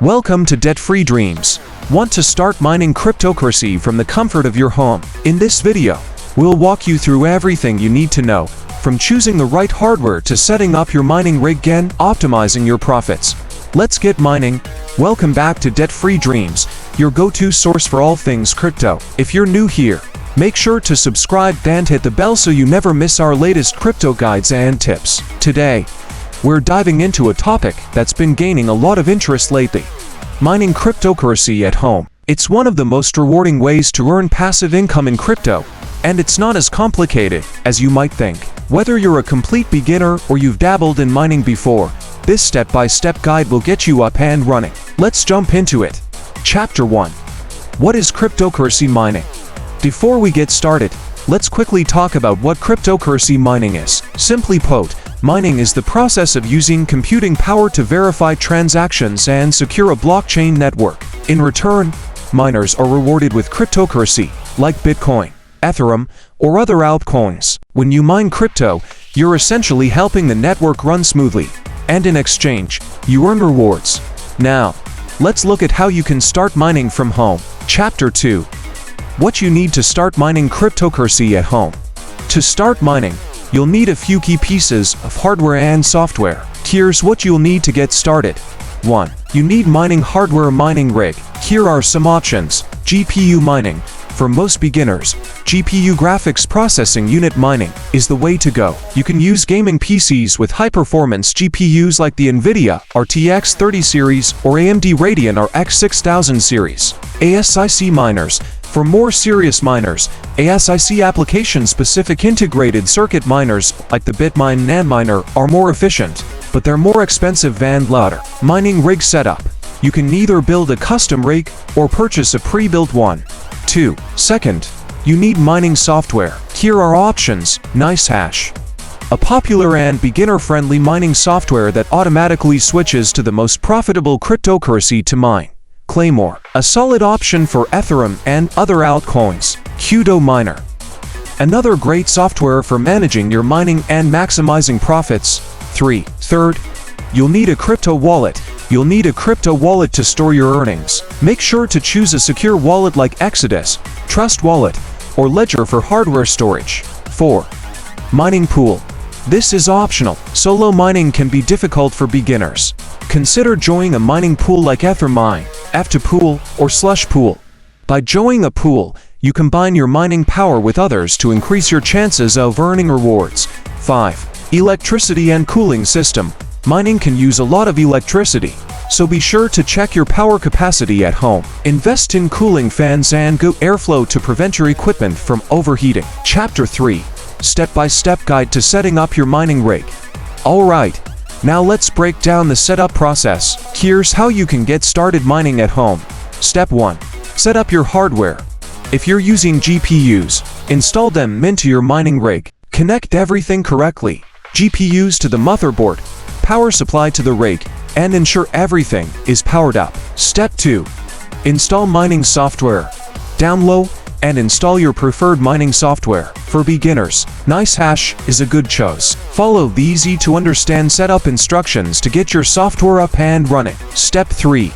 Welcome to Debt-Free Dreams. Want to start mining cryptocurrency from the comfort of your home? In this video, we'll walk you through everything you need to know, from choosing the right hardware to setting up your mining rig and optimizing your profits. Let's get mining. Welcome back to Debt-Free Dreams, your go-to source for all things crypto. If you're new here, make sure to subscribe and hit the bell so you never miss our latest crypto guides and tips. Today, we're diving into a topic that's been gaining a lot of interest lately: mining cryptocurrency at home. It's one of the most rewarding ways to earn passive income in crypto, and it's not as complicated as you might think. Whether you're a complete beginner or you've dabbled in mining before, this step-by-step guide will get you up and running. Let's jump into it. Chapter 1. What is cryptocurrency mining? Before we get started, let's quickly talk about what cryptocurrency mining is. Simply put, mining is the process of using computing power to verify transactions and secure a blockchain network. In return, miners are rewarded with cryptocurrency, like Bitcoin, Ethereum, or other altcoins. When you mine crypto, you're essentially helping the network run smoothly, and in exchange, you earn rewards. Now, let's look at how you can start mining from home. Chapter 2. What you need to start mining cryptocurrency at home. To start mining, you'll need a few key pieces of hardware and software. Here's what you'll need to get started. 1. You need mining hardware. Mining rig. Here are some options. GPU mining. For most beginners, GPU graphics processing unit mining is the way to go. You can use gaming PCs with high-performance GPUs like the NVIDIA RTX 30 series or AMD Radeon RX 6000 series. ASIC miners. For more serious miners, ASIC application-specific integrated circuit miners like the Bitmain NandMiner are more efficient, but they're more expensive and louder. Mining rig setup. You can either build a custom rig or purchase a pre-built one. 2. Second, you need mining software. Here are options. NiceHash, a popular and beginner-friendly mining software that automatically switches to the most profitable cryptocurrency to mine. Claymore, a solid option for Ethereum and other altcoins. Qdo Miner, another great software for managing your mining and maximizing profits. 3. Third, you'll need a crypto wallet. You'll need a crypto wallet to store your earnings. Make sure to choose a secure wallet like Exodus, Trust Wallet, or Ledger for hardware storage. 4. Mining pool. This is optional. Solo mining can be difficult for beginners. Consider joining a mining pool like Ethermine, F2Pool, or Slushpool. By joining a pool, you combine your mining power with others to increase your chances of earning rewards. 5. Electricity and cooling system. Mining can use a lot of electricity, so be sure to check your power capacity at home. Invest in cooling fans and good airflow to prevent your equipment from overheating. Chapter 3. Step-by-step guide to setting up your mining rig. Alright, now let's break down the setup process. Here's how you can get started mining at home. Step 1. Set up your hardware. If you're using GPUs, install them into your mining rig. Connect everything correctly. GPUs to the motherboard, power supply to the rig, and ensure everything is powered up. Step 2. Install mining software. Download and install your preferred mining software. For beginners, NiceHash is a good choice. Follow the easy-to-understand setup instructions to get your software up and running. Step 3.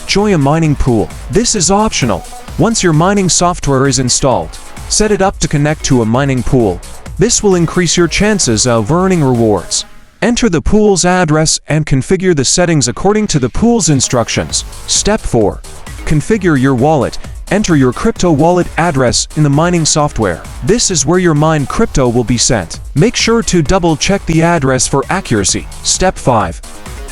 Join a mining pool. This is optional. Once your mining software is installed, set it up to connect to a mining pool. This will increase your chances of earning rewards. Enter the pool's address and configure the settings according to the pool's instructions. Step 4. Configure your wallet. Enter your crypto wallet address in the mining software. This is where your mined crypto will be sent. Make sure to double-check the address for accuracy. Step 5.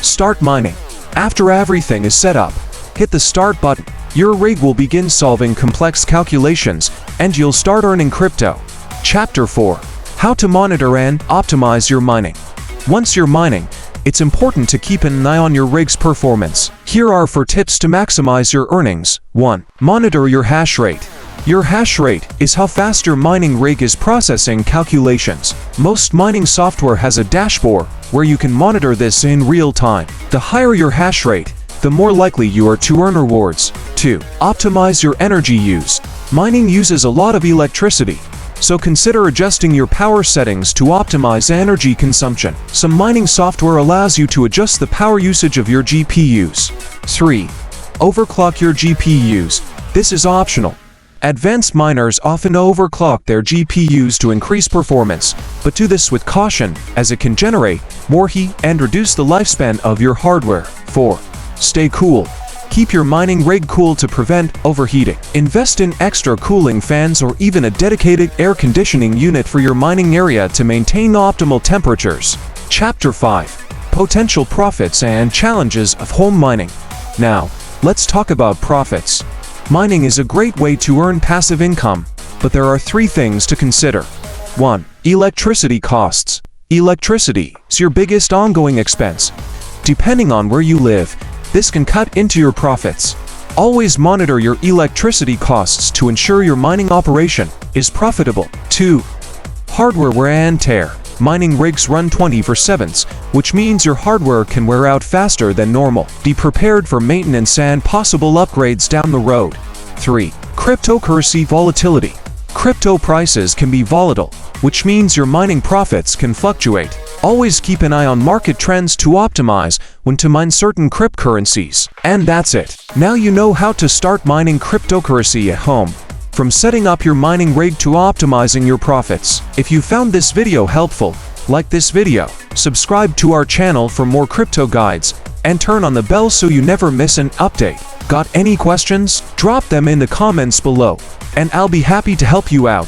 Start mining. After everything is set up, hit the start button. Your rig will begin solving complex calculations, and you'll start earning crypto. Chapter 4. How to monitor and optimize your mining. Once you're mining, it's important to keep an eye on your rig's performance. Here are 4 tips to maximize your earnings. 1. Monitor your hash rate. Your hash rate is how fast your mining rig is processing calculations. Most mining software has a dashboard where you can monitor this in real time. The higher your hash rate, the more likely you are to earn rewards. 2. Optimize your energy use. Mining uses a lot of electricity, so consider adjusting your power settings to optimize energy consumption. Some mining software allows you to adjust the power usage of your GPUs. 3. Overclock your GPUs. This is optional. Advanced miners often overclock their GPUs to increase performance, but do this with caution, as it can generate more heat and reduce the lifespan of your hardware. 4. Stay cool. Keep your mining rig cool to prevent overheating. Invest in extra cooling fans or even a dedicated air conditioning unit for your mining area to maintain optimal temperatures. Chapter 5. Potential profits and challenges of home mining. Now, let's talk about profits. Mining is a great way to earn passive income, but there are 3 things to consider. 1. Electricity costs. Electricity is your biggest ongoing expense. Depending on where you live, this can cut into your profits. Always monitor your electricity costs to ensure your mining operation is profitable. 2. Hardware wear and tear. Mining rigs run 24/7, which means your hardware can wear out faster than normal. Be prepared for maintenance and possible upgrades down the road. 3. Cryptocurrency volatility. Crypto prices can be volatile, which means your mining profits can fluctuate. Always keep an eye on market trends to optimize when to mine certain cryptocurrencies. And that's it. Now you know how to start mining cryptocurrency at home. From setting up your mining rig to optimizing your profits. If you found this video helpful, like this video, subscribe to our channel for more crypto guides, and turn on the bell so you never miss an update. Got any questions? Drop them in the comments below, and I'll be happy to help you out.